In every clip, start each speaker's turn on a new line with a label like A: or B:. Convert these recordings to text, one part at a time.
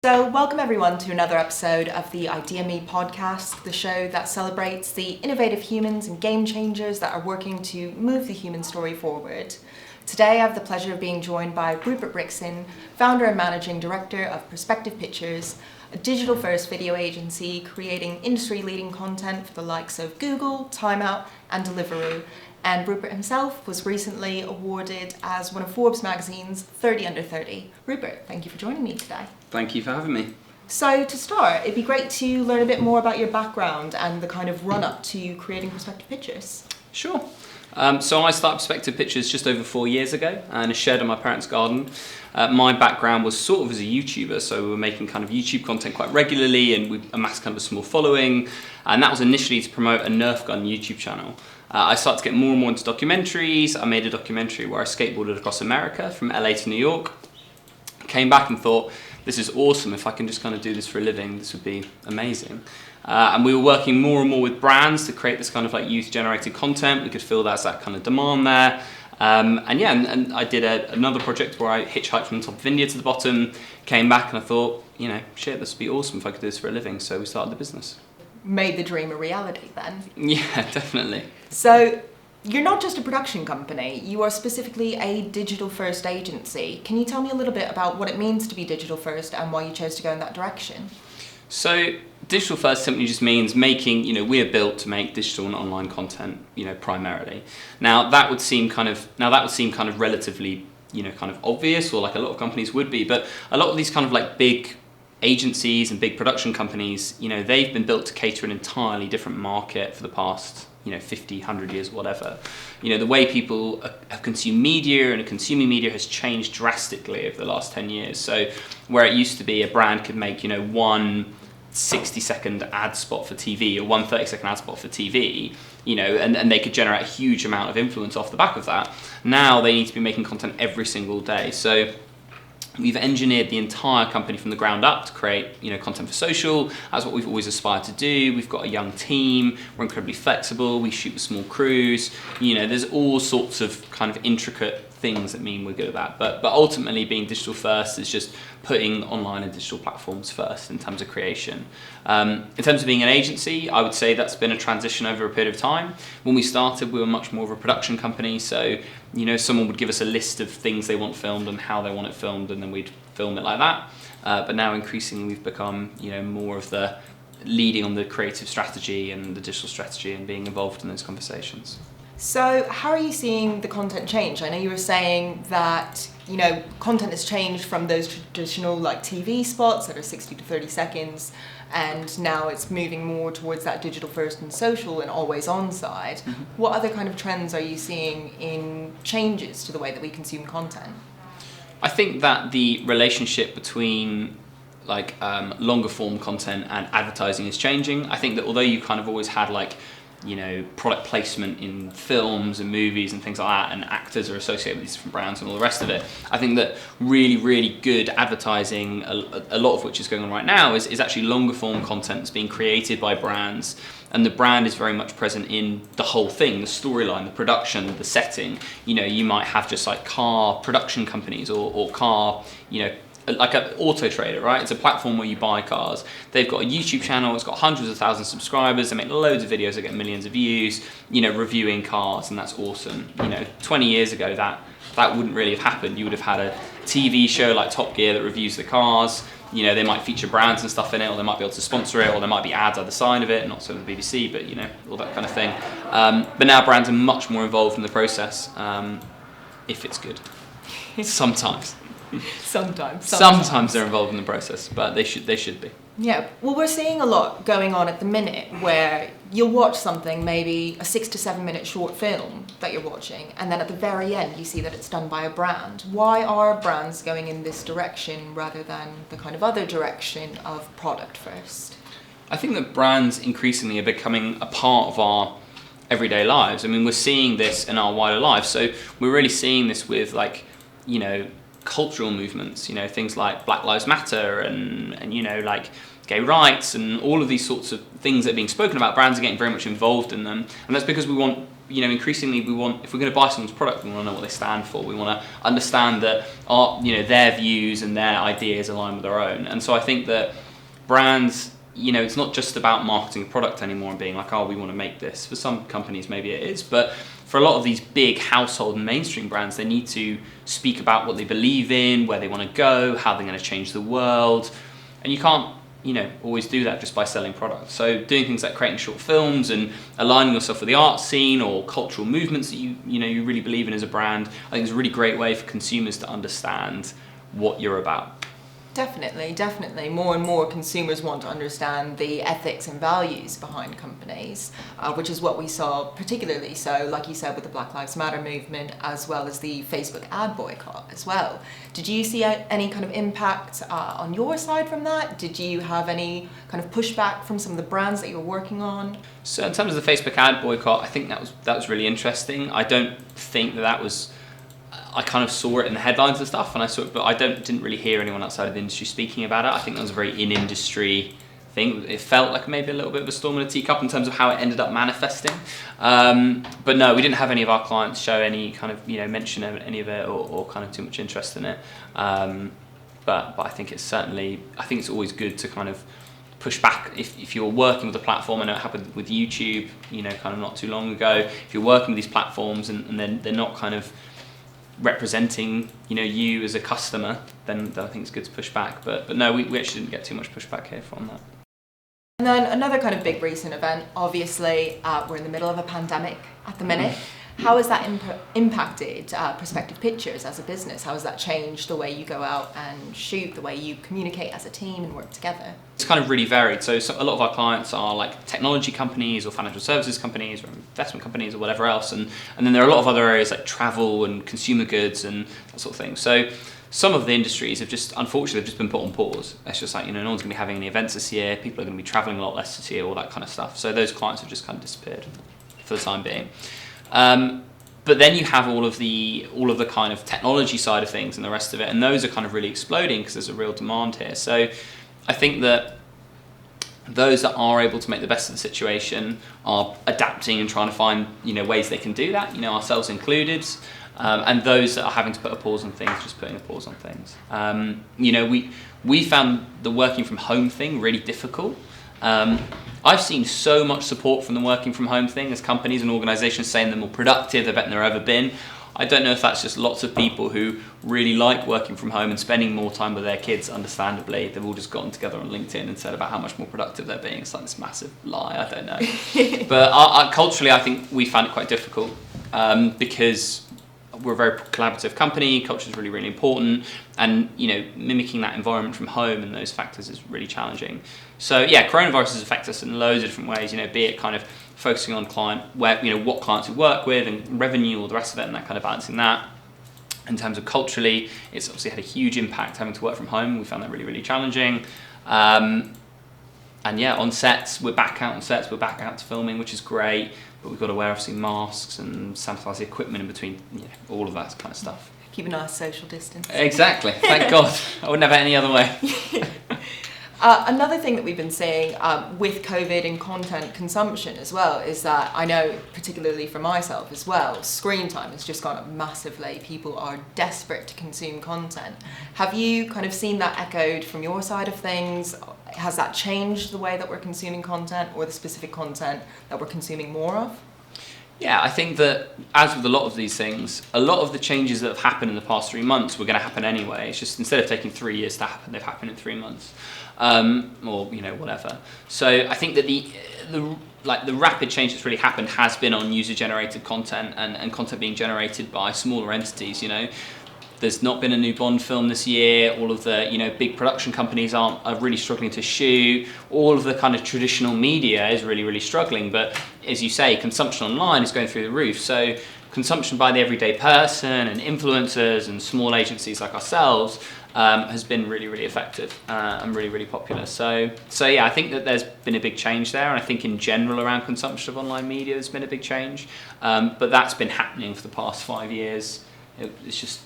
A: So welcome everyone to another episode of the ideaXme podcast, the show that celebrates the innovative humans and game changers that are working to move the human story forward. Today I have the pleasure of being joined by Rupert Rixon, founder and managing director of Perspective Pictures, a digital-first video agency creating industry-leading content for the likes of Google, Time Out and Deliveroo. And Rupert himself was recently awarded as one of Forbes magazine's 30 Under 30. Rupert, thank you for joining me today.
B: Thank you for having me.
A: So to start, it'd be great to learn a bit more about your background and the kind of run-up to creating Perspective Pictures.
B: Sure. So I started Perspective Pictures just over 4 years ago in a shed on my parents' garden. My background was sort of as a YouTuber, so we were making kind of YouTube content quite regularly and we amassed kind of a small following. And that was initially to promote a Nerf gun YouTube channel. I started to get more and more into documentaries. I made a documentary where I skateboarded across America from LA to New York. Came back and thought, this is awesome. If I can just kind of do this for a living, this would be amazing. And we were working more and more with brands to create this kind of like youth-generated content. We could feel there's that kind of demand there. And I did another project where I hitchhiked from the top of India to the bottom, came back and I thought, shit, this would be awesome if I could do this for a living. So we started the business.
A: Made the dream a reality then.
B: Yeah, definitely.
A: So you're not just a production company, you are specifically a digital-first agency. Can you tell me a little bit about what it means to be digital-first and why you chose to go in that direction?
B: So digital first simply just means making, we are built to make digital and online content, primarily. Now that would seem kind of relatively, kind of obvious, or like a lot of companies would be, but a lot of these kind of like big agencies and big production companies, they've been built to cater an entirely different market for the past 50, 100 years, whatever. The way people have consumed media and consuming media has changed drastically over the last 10 years. So where it used to be a brand could make, one 60-second ad spot for TV or one 30-second ad spot for TV, and they could generate a huge amount of influence off the back of that. Now they need to be making content every single day. So we've engineered the entire company from the ground up to create, content for social. That's what we've always aspired to do. We've got a young team. We're incredibly flexible. We shoot with small crews. There's all sorts of kind of intricate things that mean we're good at that. But ultimately, being digital first is just putting online and digital platforms first in terms of creation. In terms of being an agency, I would say that's been a transition over a period of time. When we started, we were much more of a production company. So, someone would give us a list of things they want filmed and how they want it filmed, and then we'd film it like that. But now increasingly we've become, more of the leading on the creative strategy and the digital strategy and being involved in those conversations.
A: So how are you seeing the content change? I know you were saying that, content has changed from those traditional like TV spots that are 60 to 30 seconds, and now it's moving more towards that digital first and social and always on side. Mm-hmm. What other kind of trends are you seeing in changes to the way that we consume content?
B: I think that the relationship between longer form content and advertising is changing. I think that although you kind of always had product placement in films and movies and things like that, and actors are associated with these different brands and all the rest of it, I think that really, really good advertising, a lot of which is going on right now, is actually longer form content that's being created by brands, and the brand is very much present in the whole thing, the storyline, the production, the setting. You might have just like car production companies or car, like an Auto Trader, right? It's a platform where you buy cars. They've got a YouTube channel, it's got hundreds of thousands of subscribers, they make loads of videos that get millions of views, reviewing cars, and that's awesome. 20 years ago that wouldn't really have happened. You would have had a TV show like Top Gear that reviews the cars. They might feature brands and stuff in it, or they might be able to sponsor it, or there might be ads either side of it, not so the BBC, but all that kind of thing. But now brands are much more involved in the process, if it's good. Sometimes. Sometimes they're involved in the process, but they should be.
A: Yeah, well, we're seeing a lot going on at the minute where you'll watch something, maybe a 6 to 7 minute short film that you're watching, and then at the very end you see that it's done by a brand. Why are brands going in this direction rather than the kind of other direction of product first?
B: I think that brands increasingly are becoming a part of our everyday lives. I mean, we're seeing this in our wider lives, so we're really seeing this with cultural movements, things like Black Lives Matter and gay rights and all of these sorts of things that are being spoken about. Brands are getting very much involved in them, and that's because we want increasingly if we're going to buy someone's product, we want to know what they stand for. We want to understand that their views and their ideas align with our own. And so I think that brands, it's not just about marketing a product anymore and being like, oh, we want to make this. For some companies, maybe it is, but for a lot of these big household and mainstream brands, they need to speak about what they believe in, where they want to go, how they're going to change the world. And you can't, always do that just by selling products. So doing things like creating short films and aligning yourself with the art scene or cultural movements that you really believe in as a brand, I think is a really great way for consumers to understand what you're about.
A: Definitely. More and more consumers want to understand the ethics and values behind companies, which is what we saw particularly so, like you said, with the Black Lives Matter movement, as well as the Facebook ad boycott as well. Did you see any kind of impact on your side from that? Did you have any kind of pushback from some of the brands that you were working on?
B: So in terms of the Facebook ad boycott, I think that was really interesting. I don't think that was... I kind of saw it in the headlines and stuff, and I saw it, but I didn't really hear anyone outside of the industry speaking about it. I think that was a very in-industry thing. It felt like maybe a little bit of a storm in a teacup in terms of how it ended up manifesting. But no, we didn't have any of our clients show any kind of mention of any of it or kind of too much interest in it. But I think it's always good to kind of push back if you're working with a platform. I know it happened with YouTube, kind of not too long ago. If you're working with these platforms and then they're not kind of representing you as a customer, then I think it's good to push back. But no, we actually didn't get too much pushback here from that.
A: And then another kind of big recent event, obviously, we're in the middle of a pandemic at the minute. How has that impacted Perspective Pictures as a business? How has that changed the way you go out and shoot, the way you communicate as a team and work together? It's
B: kind of really varied. So a lot of our clients are like technology companies or financial services companies or investment companies or whatever else. And then there are a lot of other areas like travel and consumer goods and that sort of thing. So some of the industries have unfortunately, just been put on pause. It's just like, no one's going to be having any events this year. People are going to be traveling a lot less this year, all that kind of stuff. So those clients have just kind of disappeared for the time being. But then you have all of the kind of technology side of things and the rest of it, and those are kind of really exploding because there's a real demand here. So I think that those that are able to make the best of the situation are adapting and trying to find ways they can do that, ourselves included. And those that are having to put a pause on things, just putting a pause on things. We found the working from home thing really difficult. I've seen so much support from the working from home thing as companies and organisations saying they're more productive, they're better than they've ever been. I don't know if that's just lots of people who really like working from home and spending more time with their kids, understandably. They've all just gotten together on LinkedIn and said about how much more productive they're being. It's like this massive lie, I don't know. But culturally, I think we found it quite difficult because we're a very collaborative company, culture is really, really important, and mimicking that environment from home and those factors is really challenging. So yeah, coronavirus has affected us in loads of different ways, be it kind of focusing on what clients we work with and revenue or the rest of it and that kind of balancing that. In terms of culturally, it's obviously had a huge impact having to work from home. We found that really, really challenging. And yeah, on sets, we're back out on sets, we're back out to filming, which is great, but we've got to wear obviously masks and sanitize the equipment in between, all of that kind of stuff.
A: Keep a nice social distance.
B: Exactly, thank God. I wouldn't have it any other way.
A: Another thing that we've been seeing with COVID and content consumption as well is that I know, particularly for myself as well, screen time has just gone up massively. People are desperate to consume content. Have you kind of seen that echoed from your side of things? Has that changed the way that we're consuming content or the specific content that we're consuming more of?
B: Yeah, I think that as with a lot of these things, a lot of the changes that have happened in the past 3 months were going to happen anyway. It's just instead of taking 3 years to happen, they've happened in 3 months, or whatever. So I think that the rapid change that's really happened has been on user-generated content and content being generated by smaller entities. There's not been a new Bond film this year. All of the big production companies are really struggling to shoot. All of the kind of traditional media is really, really struggling. But as you say, consumption online is going through the roof. So consumption by the everyday person and influencers and small agencies like ourselves has been really, really effective and really, really popular. So yeah, I think that there's been a big change there. And I think in general around consumption of online media, there's been a big change. But that's been happening for the past 5 years. It's just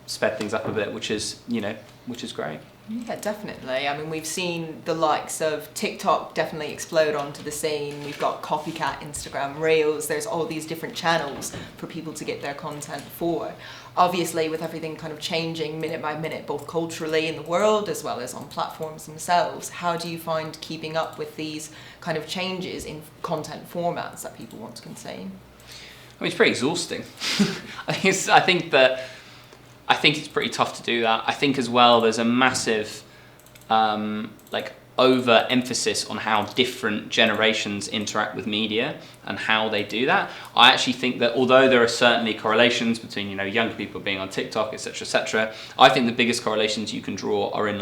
B: sped things up a bit, which is great.
A: Yeah, definitely. I mean, we've seen the likes of TikTok definitely explode onto the scene. We've got copycat Instagram Reels. There's all these different channels for people to get their content for. Obviously, with everything kind of changing minute by minute, both culturally in the world as well as on platforms themselves, how do you find keeping up with these kind of changes in content formats that people want to consume?
B: I mean, it's pretty exhausting. I think it's pretty tough to do that. I think as well there's a massive over-emphasis on how different generations interact with media and how they do that. I actually think that although there are certainly correlations between, younger people being on TikTok, etc., I think the biggest correlations you can draw are in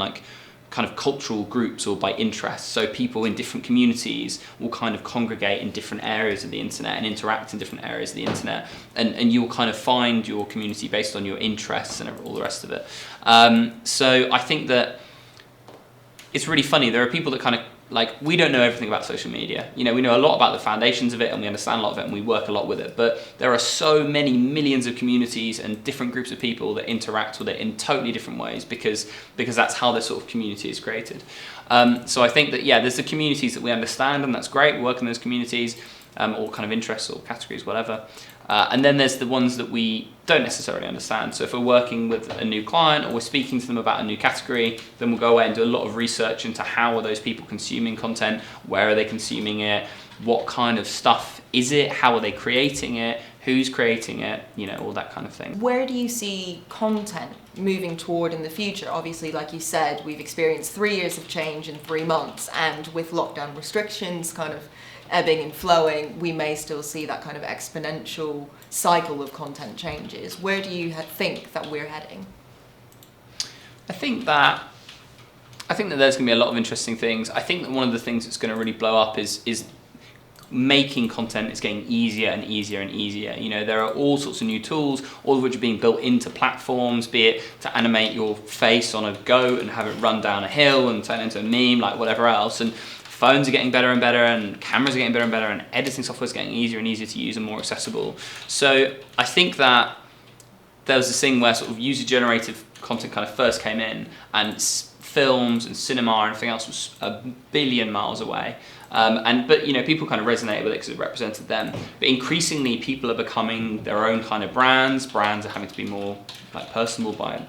B: kind of cultural groups or by interest. So people in different communities will kind of congregate in different areas of the internet and interact in different areas of the internet, and you'll kind of find your community based on your interests and all the rest of it. So I think that it's really funny. There are people that kind of we don't know everything about social media. We know a lot about the foundations of it and we understand a lot of it and we work a lot with it. But there are so many millions of communities and different groups of people that interact with it in totally different ways because that's how this sort of community is created. So I think that, there's the communities that we understand and that's great. We work in those communities, or kind of interests or categories, whatever. And then there's the ones that we don't necessarily understand. So if we're working with a new client or we're speaking to them about a new category, then we'll go away and do a lot of research into how are those people consuming content, where are they consuming it, what kind of stuff is it, how are they creating it, who's creating it, all that kind of thing.
A: Where do you see content moving toward in the future? Obviously, like you said, we've experienced 3 years of change in 3 months, and with lockdown restrictions kind of ebbing and flowing, we may still see that kind of exponential cycle of content changes. Where do you think that we're heading?
B: I think that there's going to be a lot of interesting things. I think that one of the things that's going to really blow up is making content is getting easier and easier and easier. There are all sorts of new tools, all of which are being built into platforms, be it to animate your face on a goat and have it run down a hill and turn into a meme, whatever else. And phones are getting better and better, and cameras are getting better and better, and editing software is getting easier and easier to use and more accessible. So I think that there was this thing where sort of user-generated content kind of first came in, and films and cinema and everything else was a billion miles away. But people kind of resonated with it because it represented them. But increasingly, people are becoming their own kind of brands. Brands are having to be more personable by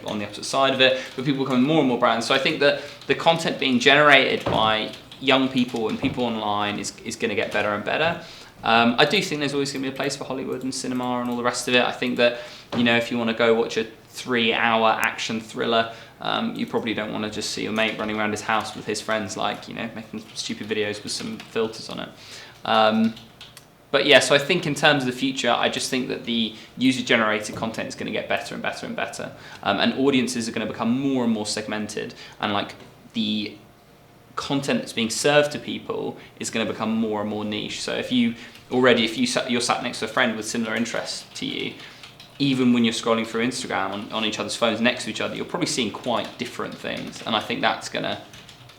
B: on the opposite side of it. But people are becoming more and more brands. So I think that the content being generated by young people and people online is going to get better and better. I do think there's always going to be a place for Hollywood and cinema and all the rest of it. I think that if you want to go watch a 3-hour action thriller, you probably don't want to just see your mate running around his house with his friends making stupid videos with some filters on it. But yeah, so I think in terms of the future, I just think that the user-generated content is going to get better and better and better, and audiences are going to become more and more segmented, and the content that's being served to people is going to become more and more niche. So if you're sat next to a friend with similar interests to you, even when you're scrolling through Instagram on each other's phones next to each other, you're probably seeing quite different things, and I think that's going to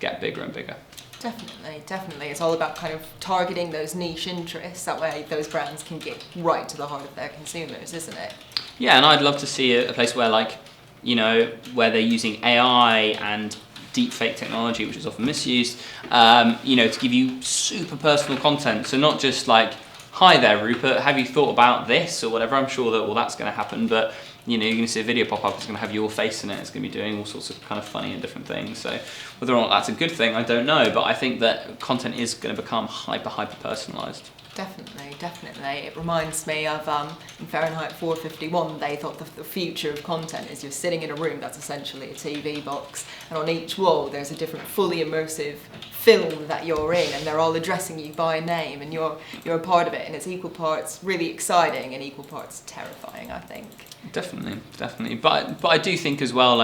B: get bigger and bigger.
A: Definitely. It's all about kind of targeting those niche interests. That way those brands can get right to the heart of their consumers, isn't it?
B: Yeah, and I'd love to see a place where where they're using AI and deepfake technology, which is often misused, to give you super personal content. So not just hi there, Rupert, have you thought about this or whatever. I'm sure that that's going to happen, but you're going to see a video pop up, it's going to have your face in it, it's going to be doing all sorts of kind of funny and different things. So whether or not that's a good thing, I don't know, but I think that content is going to become hyper personalized.
A: Definitely. It reminds me of in Fahrenheit 451, they thought the future of content is you're sitting in a room that's essentially a TV box, and on each wall there's a different fully immersive film that you're in, and they're all addressing you by name, and you're a part of it, and it's equal parts really exciting and equal parts terrifying, I think. Definitely.
B: But I do think as well,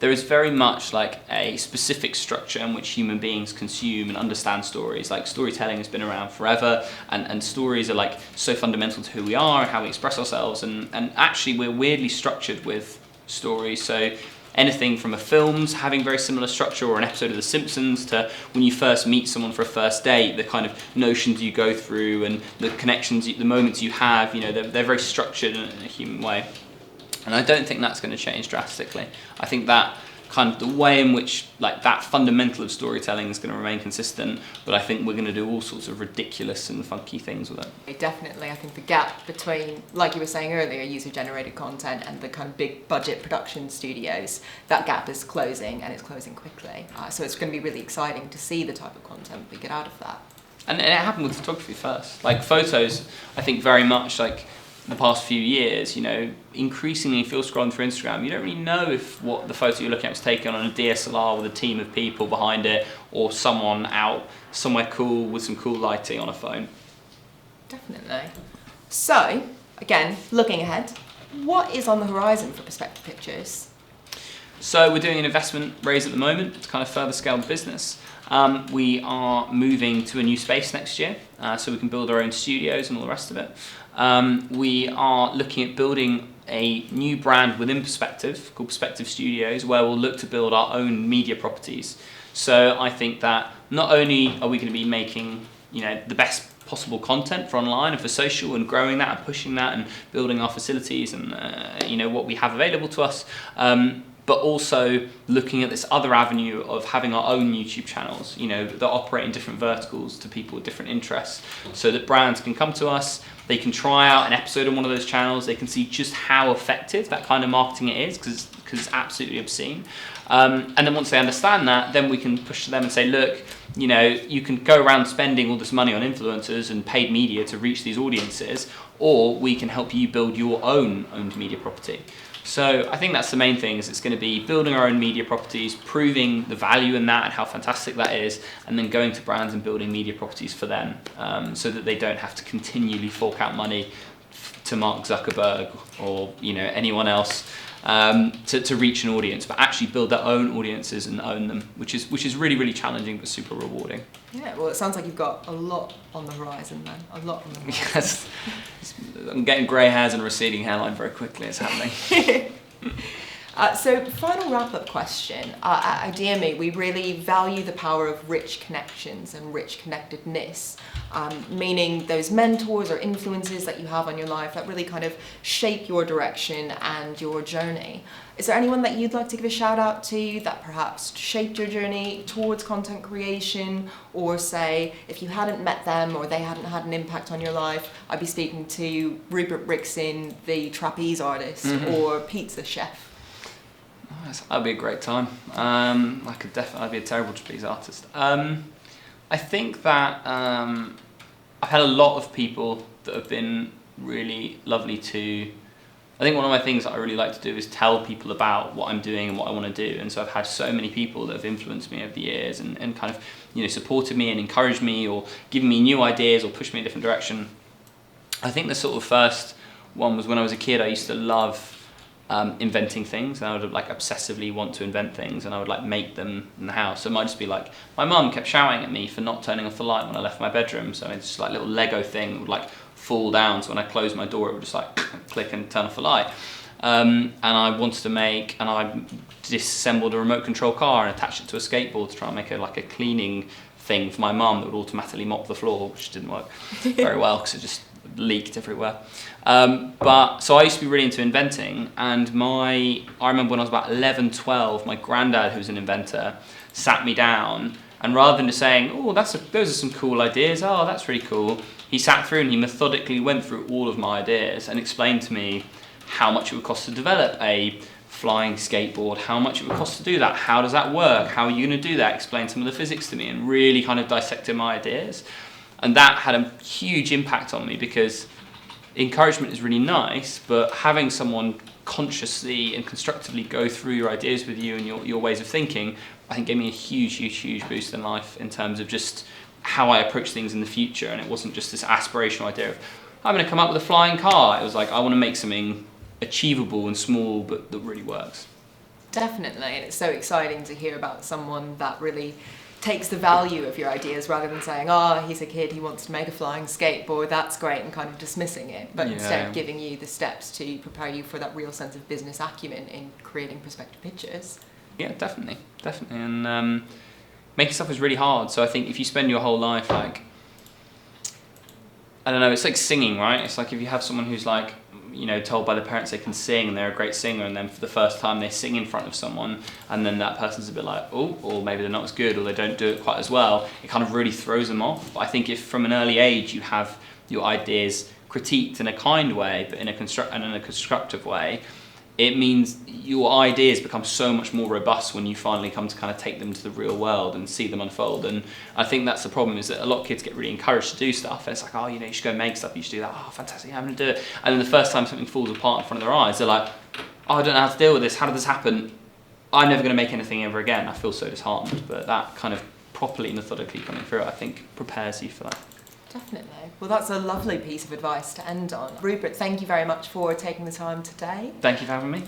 B: there is very much a specific structure in which human beings consume and understand stories. Storytelling has been around forever, and stories are so fundamental to who we are and how we express ourselves, and actually we're weirdly structured with stories. So anything from a film's having very similar structure, or an episode of The Simpsons, to when you first meet someone for a first date, the kind of notions you go through and the connections, the moments you have, they're very structured in a human way. And I don't think that's going to change drastically. I think that kind of the way in which like that fundamental of storytelling is going to remain consistent, but I think we're going to do all sorts of ridiculous and funky things with it.
A: Definitely, I think the gap between, like you were saying earlier, user-generated content and the kind of big budget production studios, that gap is closing, and it's closing quickly. So it's going to be really exciting to see the type of content we get out of that.
B: And it happened with photography first. Like photos, I think very much like the past few years, you know, increasingly if you're scrolling through Instagram, you don't really know if what the photo you're looking at was taken on a DSLR with a team of people behind it, or someone out somewhere cool with some cool lighting on a phone.
A: Definitely. So, again, looking ahead, what is on the horizon for Perspective Pictures?
B: So we're doing an investment raise at the moment to kind of further scale the business. We are moving to a new space next year, so we can build our own studios and all the rest of it. We are looking at building a new brand within Perspective called Perspective Studios, where we'll look to build our own media properties. So I think that not only are we going to be making, you know, the best possible content for online and for social, and growing that and pushing that and building our facilities and you know, what we have available to us, but also looking at this other avenue of having our own YouTube channels, you know, that operate in different verticals to people with different interests, so that brands can come to us, they can try out an episode on one of those channels, they can see just how effective that kind of marketing it is, because it's absolutely obscene. And then once they understand that, then we can push to them and say, look, you know, you can go around spending all this money on influencers and paid media to reach these audiences, or we can help you build your own owned media property. So I think that's the main thing, is it's going to be building our own media properties, proving the value in that and how fantastic that is, and then going to brands and building media properties for them, so that they don't have to continually fork out money to Mark Zuckerberg or, you know, anyone else to reach an audience, but actually build their own audiences and own them, which is really, really challenging but super rewarding.
A: Yeah, well, it sounds like you've got a lot on the horizon then. A lot on the horizon.
B: Yes, I'm getting grey hairs and a receding hairline very quickly. It's happening.
A: So, final wrap-up question. At ideaXme, we really value the power of rich connections and rich connectedness, meaning those mentors or influences that you have on your life that really kind of shape your direction and your journey. Is there anyone that you'd like to give a shout out to that perhaps shaped your journey towards content creation, or say, if you hadn't met them or they hadn't had an impact on your life, I'd be speaking to Rupert Rixon, the trapeze artist, or pizza chef?
B: That'd be a great time. I'd be a terrible trapeze artist. I think that I've had a lot of people that have been really lovely to. I think one of my things that I really like to do is tell people about what I'm doing and what I want to do, and so I've had so many people that have influenced me over the years and kind of, you know, supported me and encouraged me or given me new ideas or pushed me in a different direction. I think the sort of first one was when I was a kid. I used to love inventing things, and I would like obsessively want to invent things, and I would like make them in the house. So it might just be like, my mum kept shouting at me for not turning off the light when I left my bedroom, so it's just like a little Lego thing that would like fall down, so when I closed my door it would just like click and turn off the light. And I wanted to make, and I disassembled a remote control car and attached it to a skateboard to try and make like a cleaning thing for my mum that would automatically mop the floor, which didn't work very well because it just leaked everywhere. But so I used to be really into inventing, and I remember when I was about 11, 12, my granddad, who's an inventor, sat me down, and rather than just saying, oh, those are some cool ideas, oh, that's really cool, he sat through and he methodically went through all of my ideas and explained to me how much it would cost to develop a flying skateboard, how much it would cost to do that, how does that work, how are you going to do that, explain some of the physics to me, and really kind of dissected my ideas. And that had a huge impact on me, because encouragement is really nice, but having someone consciously and constructively go through your ideas with you and your ways of thinking, I think gave me a huge boost in life in terms of just how I approach things in the future. And it wasn't just this aspirational idea of, I'm going to come up with a flying car. It was like, I want to make something achievable and small, but that really works.
A: Definitely, and it's so exciting to hear about someone that really takes the value of your ideas, rather than saying, oh, he's a kid, he wants to make a flying skateboard, that's great, and kind of dismissing it, but instead giving you the steps to prepare you for that real sense of business acumen in creating Perspective Pictures.
B: Yeah, definitely. And making stuff is really hard, so I think if you spend your whole life like, I don't know, it's like singing, right? It's like if you have someone who's like told by the parents they can sing and they're a great singer, and then for the first time they sing in front of someone, and then that person's a bit like, oh, or maybe they're not as good, or they don't do it quite as well, it kind of really throws them off. But I think if from an early age you have your ideas critiqued in a kind way, but in a constructive way, it means your ideas become so much more robust when you finally come to kind of take them to the real world and see them unfold. And I think that's the problem, is that a lot of kids get really encouraged to do stuff, and it's like, oh, you should go make stuff, you should do that, oh, fantastic, I'm going to do it. And then the first time something falls apart in front of their eyes, they're like, oh, I don't know how to deal with this, how did this happen? I'm never going to make anything ever again. I feel so disheartened. But that kind of properly, methodically coming through it, I think prepares you for that.
A: Definitely. Well, that's a lovely piece of advice to end on. Rupert, thank you very much for taking the time today.
B: Thank you for having me.